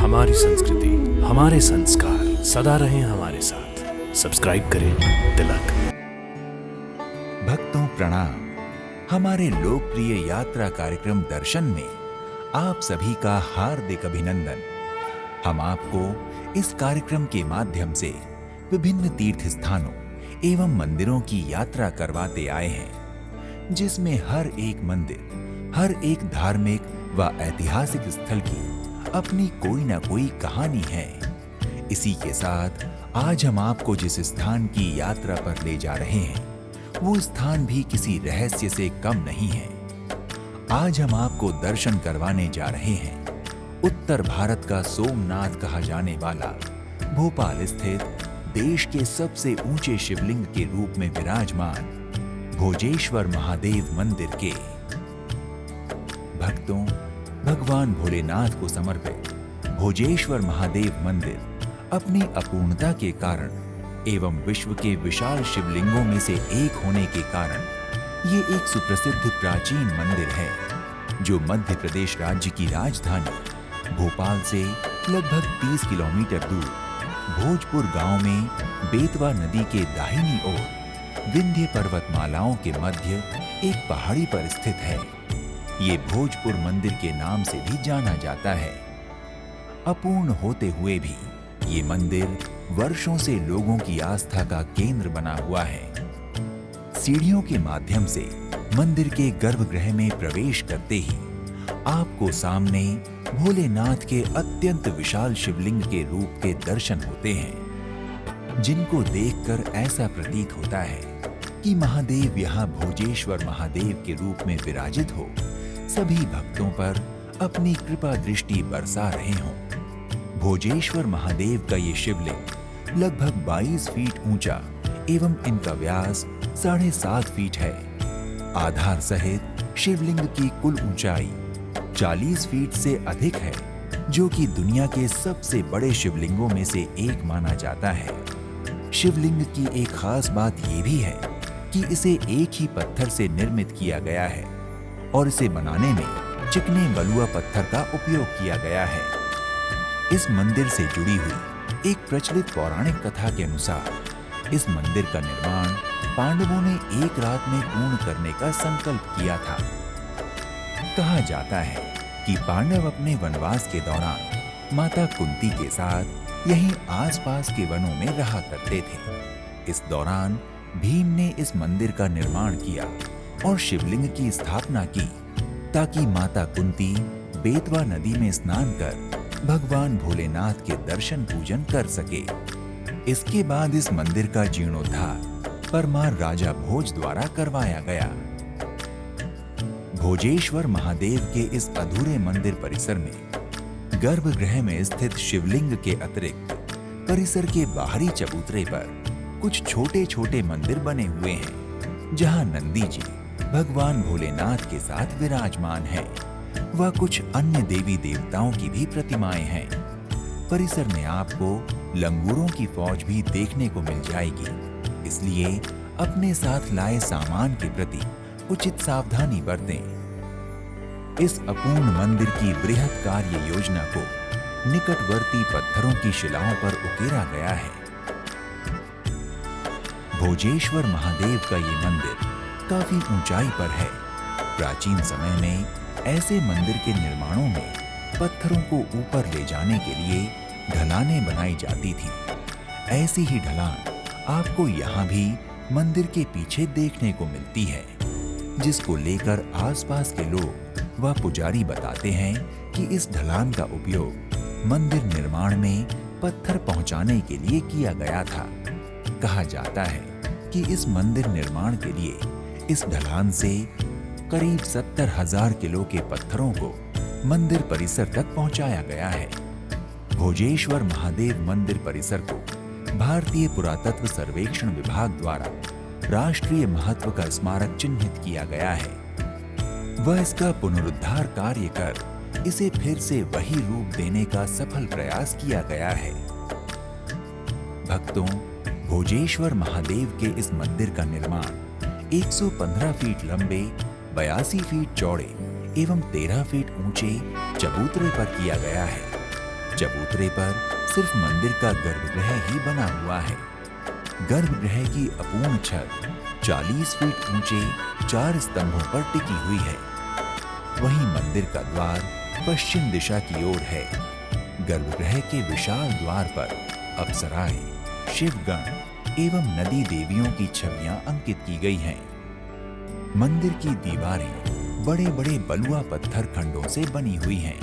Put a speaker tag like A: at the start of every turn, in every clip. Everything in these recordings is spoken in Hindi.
A: हमारी संस्कृति, हमारे संस्कार सदा रहें हमारे साथ। सब्सक्राइब करें तिलक।
B: भक्तों प्रणाम। हमारे लोकप्रिय यात्रा कार्यक्रम दर्शन में आप सभी का हार्दिक अभिनंदन। हम आपको इस कार्यक्रम के माध्यम से विभिन्न तीर्थ स्थानों एवं मंदिरों की यात्रा करवाते आए हैं, जिसमें हर एक मंदिर, हर एक धार्मिक व ऐतिहासिक स्थल की अपनी कोई ना कोई कहानी है। इसी के साथ आज हम आपको जिस स्थान की यात्रा पर ले जा रहे हैं, वो स्थान भी किसी रहस्य से कम नहीं है। आज हम आपको दर्शन करवाने जा रहे हैं उत्तर भारत का सोमनाथ कहा जाने वाला भोपाल स्थित देश के सबसे ऊंचे शिवलिंग के रूप में विराजमान भोजेश्वर महादेव मंदिर के। भक्तों, भगवान भोलेनाथ को समर्पित भोजेश्वर महादेव मंदिर अपनी अपूर्णता के कारण एवं विश्व के विशाल शिवलिंगों में से एक होने के कारण ये एक सुप्रसिद्ध प्राचीन मंदिर है, जो मध्य प्रदेश राज्य की राजधानी भोपाल से लगभग 30 किलोमीटर दूर भोजपुर गांव में बेतवा नदी के दाहिनी ओर विंध्य पर्वतमालाओं के मध्य एक पहाड़ी पर स्थित है। ये भोजपुर मंदिर के नाम से भी जाना जाता है। अपूर्ण होते हुए भी ये मंदिर वर्षों से लोगों की आस्था का केंद्र बना हुआ है। सीढ़ियों के माध्यम से मंदिर के गर्भगृह में प्रवेश करते ही आपको सामने भोलेनाथ के अत्यंत विशाल शिवलिंग के रूप के दर्शन होते हैं, जिनको देखकर ऐसा प्रतीत होता है कि महादेव यहाँ भोजेश्वर महादेव के रूप में विराजित हो सभी भक्तों पर अपनी कृपा दृष्टि बरसा रहे हों। भोजेश्वर महादेव का ये शिवलिंग लगभग 22 फीट ऊंचा एवं इनका व्यास 7.5 फीट है। आधार सहित शिवलिंग की कुल ऊंचाई 40 फीट से अधिक है, जो कि दुनिया के सबसे बड़े शिवलिंगों में से एक माना जाता है। शिवलिंग की एक खास बात ये भी है कि इसे एक ही पत्थर से निर्मित किया गया है और इसे बनाने में चिकने बलुआ पत्थर का उपयोग किया गया है। इस मंदिर से जुड़ी हुई एक प्रचलित पौराणिक कथा के अनुसार इस मंदिर का निर्माण पांडवों ने एक रात में पूर्ण करने का संकल्प किया था। कहा जाता है कि पांडव अपने वनवास के दौरान माता कुंती के साथ यहीं आसपास के वनों में रहा करते थे। इस दौरान भीम ने इस मंदिर का निर्माण किया और शिवलिंग की स्थापना की, ताकि माता कुंती बेतवा नदी में स्नान कर भगवान भोलेनाथ के दर्शन पूजन कर सके। इसके बाद इस मंदिर का जीर्णोद्धार परमार राजा भोज द्वारा करवाया गया। भोजेश्वर महादेव के इस अधूरे मंदिर परिसर में गर्भगृह में स्थित शिवलिंग के अतिरिक्त परिसर के बाहरी चबूतरे पर कुछ छोटे छोटे मंदिर बने हुए हैं, जहां नंदी जी भगवान भोलेनाथ के साथ विराजमान है व कुछ अन्य देवी देवताओं की भी प्रतिमाएं हैं। परिसर में आपको लंगूरों की फौज भी देखने को मिल जाएगी, इसलिए अपने साथ लाए सामान के प्रति उचित सावधानी बरतें। इस अपूर्ण मंदिर की बृहद कार्य योजना को निकटवर्ती पत्थरों की शिलाओं पर उकेरा गया है। भोजेश्वर महादेव का ये मंदिर काफी ऊंचाई पर है। प्राचीन समय में ऐसे मंदिर के निर्माणों में पत्थरों को ऊपर ले जाने के लिए ढलानें बनाई जाती थी। ऐसी ही ढलान आपको यहाँ भी मंदिर के पीछे देखने को मिलती है, जिसको लेकर आसपास के लोग व पुजारी बताते हैं कि इस ढलान का उपयोग मंदिर निर्माण में पत्थर पहुंचाने के लिए किया गया था। कहा जाता है कि इस मंदिर निर्माण के लिए इस ढलान से करीब 70,000 किलो के पत्थरों को मंदिर परिसर तक पहुंचाया गया है। भोजेश्वर महादेव मंदिर परिसर को भारतीय पुरातत्व सर्वेक्षण विभाग द्वारा राष्ट्रीय महत्व का स्मारक चिन्हित किया गया है व इसका पुनरुद्धार कार्य कर इसे फिर से वही रूप देने का सफल प्रयास किया गया है। भक्तों, भोजेश्वर महादेव के इस मंदिर का निर्माण 115 फीट लंबे, 82 फीट चौड़े एवं 13 फीट ऊंचे चबूतरे पर किया गया है। चबूतरे पर सिर्फ मंदिर का गर्भगृह ही बना हुआ है। गर्भगृह की अपूर्ण छत 40 फीट ऊंचे 4 स्तंभों पर टिकी हुई है। वहीं मंदिर का द्वार पश्चिम दिशा की ओर है। गर्भगृह के विशाल द्वार पर अप्सराएं, शिवगण एवं नदी देवियों की छवियां अंकित की गई हैं। मंदिर की दीवारें बड़े बड़े बलुआ पत्थर खंडों से बनी हुई हैं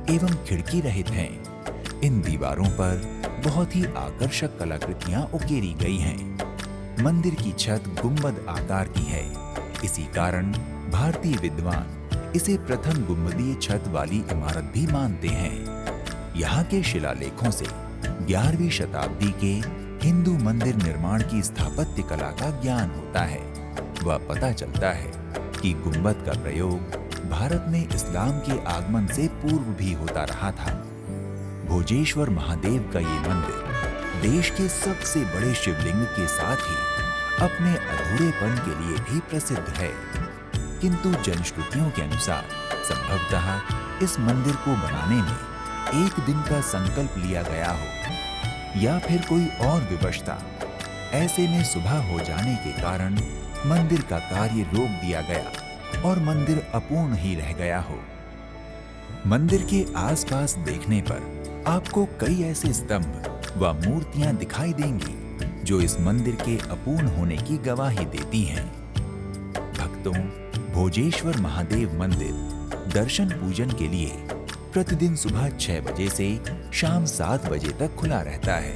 B: एवं खिड़की रहित हैं। इन दीवारों पर बहुत ही आकर्षक कलाकृतियां उकेरी गई हैं। मंदिर की छत गुंबद आकार की है। इसी कारण भारतीय विद्वान इसे प्रथम गुंबदीय छत वाली इमारत भी मानते हैं। यहाँ के शिलालेखों से 11वीं शताब्दी के हिंदू मंदिर निर्माण की स्थापत्य कला का ज्ञान होता है। वह पता चलता है कि गुंबद का प्रयोग भारत में इस्लाम के आगमन से पूर्व भी होता रहा था। भोजेश्वर महादेव का ये मंदिर देश के सबसे बड़े शिवलिंग के साथ ही अपने अधूरेपन के लिए भी प्रसिद्ध है। किंतु जनश्रुतियों के अनुसार संभवतः इस मंदिर को बनाने में एक दिन का संकल्प लिया गया हो या फिर कोई और विवशता। ऐसे में सुबह हो जाने के कारण मंदिर का कार्य रोक दिया गया और मंदिर अपूर्ण ही रह गया हो। मंदिर के आसपास देखने पर आपको कई ऐसे स्तंभ व मूर्तियां दिखाई देंगी जो इस मंदिर के अपूर्ण होने की गवाही देती हैं। भक्तों, भोजेश्वर महादेव मंदिर दर्शन पूजन के लिए प्रतिदिन सुबह 6 बजे से शाम 7 बजे तक खुला रहता है।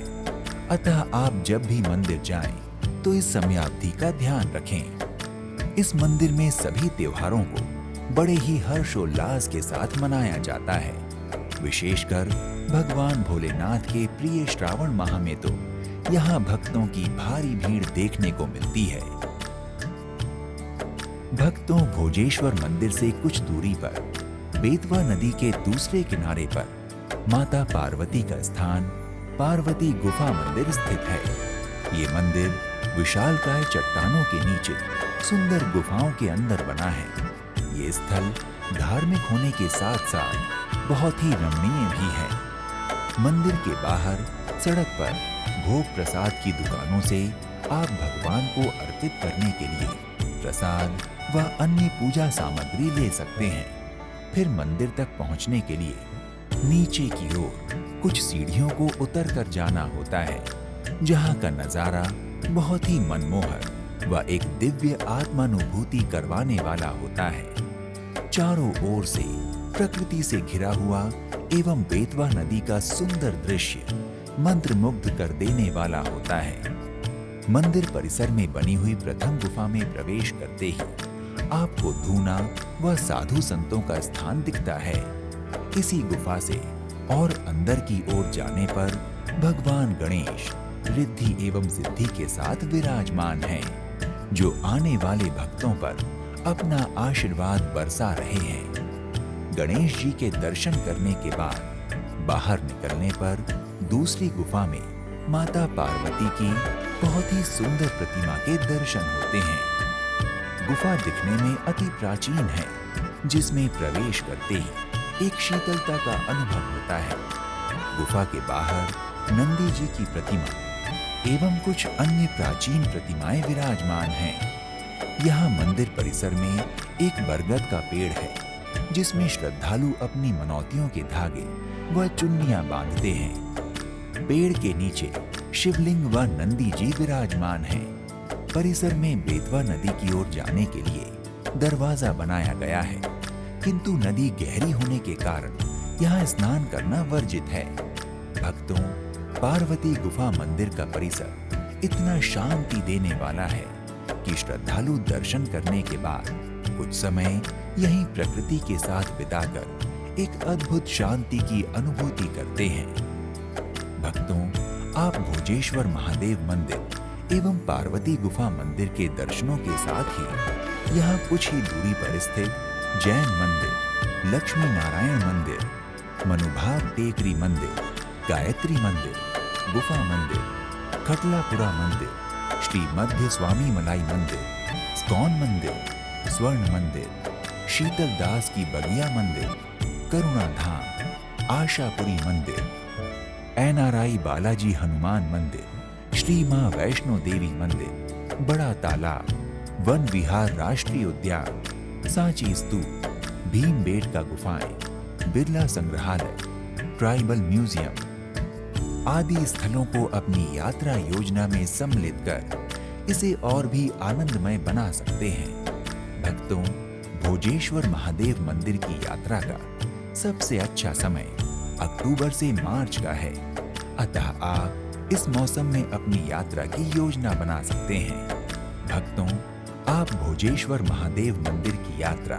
B: अतः आप जब भी मंदिर जाएं तो इस समयावधि का ध्यान रखें। इस मंदिर में सभी त्योहारों को बड़े ही हर्षोल्लास के साथ मनाया जाता है। विशेषकर भगवान भोलेनाथ के प्रिय श्रावण माह में तो यहाँ भक्तों की भारी भीड़ देखने को मिलती है। भक्तों, भोजेश्वर मंदिर से कुछ दूरी पर बेतवा नदी के दूसरे किनारे पर माता पार्वती का स्थान पार्वती गुफा मंदिर स्थित है। ये मंदिर विशालकाय चट्टानों के नीचे सुंदर गुफाओं के अंदर बना है। ये स्थल धार्मिक होने के साथ साथ बहुत ही रमणीय भी है। मंदिर के बाहर सड़क पर भोग प्रसाद की दुकानों से आप भगवान को अर्पित करने के लिए प्रसाद व अन्य पूजा सामग्री ले सकते हैं। फिर मंदिर तक पहुंचने के लिए नीचे की ओर कुछ सीढ़ियों को उतर कर जाना होता है, जहां का नजारा बहुत ही मनमोहक व एक दिव्य आत्मानुभूति करवाने वाला होता है। चारों ओर से प्रकृति से घिरा हुआ एवं बेतवा नदी का सुंदर दृश्य मंत्रमुग्ध कर देने वाला होता है। मंदिर परिसर में बनी हुई प्रथम गुफा में प्रवेश करते ही आपको धूना व साधु संतों का स्थान दिखता है। इसी गुफा से और अंदर की ओर जाने पर भगवान गणेश रिद्धि एवं सिद्धि के साथ विराजमान हैं, जो आने वाले भक्तों पर अपना आशीर्वाद बरसा रहे हैं। गणेश जी के दर्शन करने के बाद बाहर निकलने पर दूसरी गुफा में माता पार्वती की बहुत ही सुंदर प्रतिमा के दर्शन होते हैं। गुफा दिखने में अति प्राचीन है, जिसमें प्रवेश करते ही एक शीतलता का अनुभव होता है। गुफा के बाहर नंदी जी की प्रतिमा एवं कुछ अन्य प्राचीन प्रतिमाएं विराजमान हैं। यहाँ मंदिर परिसर में एक बरगद का पेड़ है, जिसमें श्रद्धालु अपनी मनौतियों के धागे व चुन्नियां बांधते हैं। पेड़ के नीचे शिवलिंग व नंदी जी विराजमान हैं। परिसर में बेतवा नदी की ओर जाने के लिए दरवाजा बनाया गया है, किंतु नदी गहरी होने के कारण यहाँ स्नान करना वर्जित है। भक्तों, पार्वती गुफा मंदिर का परिसर इतना शांति देने वाला है कि श्रद्धालु दर्शन करने के बाद कुछ समय यहीं प्रकृति के साथ बिताकर एक अद्भुत शांति की अनुभूति करते हैं। भक्तों, आप भोजेश्वर महादेव मंदिर एवं पार्वती गुफा मंदिर के दर्शनों के साथ ही यहाँ कुछ ही दूरी पर स्थित जैन मंदिर, लक्ष्मी नारायण मंदिर, मनुभाव टेकरी मंदिर, गायत्री मंदिर, गुफा मंदिर, खटलापुरा मंदिर, श्री मध्य स्वामी मलाई मंदिर, स्कॉन मंदिर, स्वर्ण मंदिर, शीतल दास की बगिया मंदिर, करुणा धाम, आशापुरी मंदिर, NRI बालाजी हनुमान मंदिर, श्री मां वैष्णो देवी मंदिर, बड़ा तालाब, वन विहार राष्ट्रीय उद्यान, सांची स्तूप, भीमबेटका गुफाएं, बिरला संग्रहालय, ट्राइबल म्यूजियम आदि स्थलों को अपनी यात्रा योजना में सम्मिलित कर इसे और भी आनंदमय बना सकते हैं। भक्तों, भोजेश्वर महादेव मंदिर की यात्रा का सबसे अच्छा समय अक्टूबर से मार्च का है, अतः आप इस मौसम में अपनी यात्रा की योजना बना सकते हैं। भक्तों, आप भोजेश्वर महादेव मंदिर की यात्रा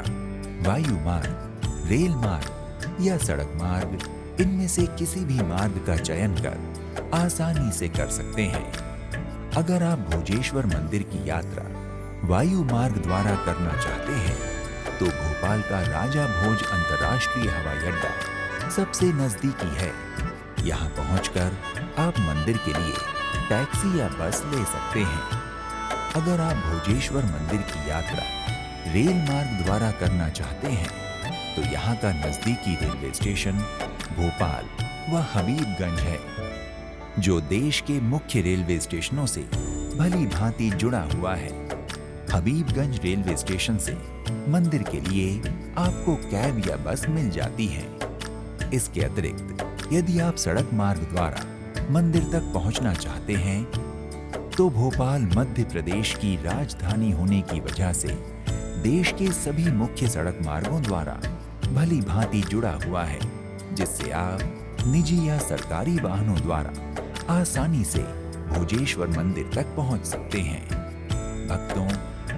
B: वायु मार्ग, रेल मार्ग या सड़क मार्ग, इनमें से किसी भी मार्ग का चयन कर आसानी से कर सकते हैं। अगर आप भोजेश्वर मंदिर की यात्रा वायु मार्ग द्वारा करना चाहते हैं तो भोपाल का राजा भोज अंतर्राष्ट्रीय हवाई अड्डा सबसे नजदीकी है। यहाँ पहुंचकर आप मंदिर के लिए टैक्सी या बस ले सकते हैं। अगर आप भोजेश्वर मंदिर की यात्रा रेल मार्ग द्वारा करना चाहते हैं तो यहाँ का नजदीकी रेलवे स्टेशन भोपाल व हबीबगंज है, जो देश के मुख्य रेलवे स्टेशनों से भली भांति जुड़ा हुआ है। हबीबगंज रेलवे स्टेशन से मंदिर के लिए आपको कैब या बस मिल जाती है। इसके अतिरिक्त यदि आप सड़क मार्ग द्वारा मंदिर तक पहुंचना चाहते हैं तो भोपाल मध्य प्रदेश की राजधानी होने की वजह से देश के सभी मुख्य सड़क मार्गों द्वारा भली भांति जुड़ा हुआ है, जिससे आप निजी या सरकारी वाहनों द्वारा आसानी से भोजेश्वर मंदिर तक पहुंच सकते हैं। भक्तों,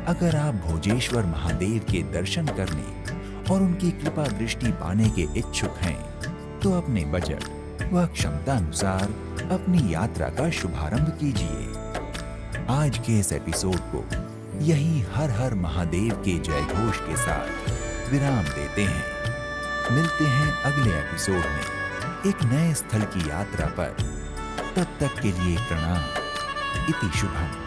B: अगर आप भोजेश्वर महादेव के दर्शन करने और उनकी कृपा दृष्टि पाने के इच्छुक हैं तो अपने बजट व क्षमता अनुसार अपनी यात्रा का शुभारंभ कीजिए। आज के इस एपिसोड को यही हर हर महादेव के जय घोष के साथ विराम देते हैं। मिलते हैं अगले एपिसोड में एक नए स्थल की यात्रा पर। तब तक के लिए प्रणाम। इति शुभम।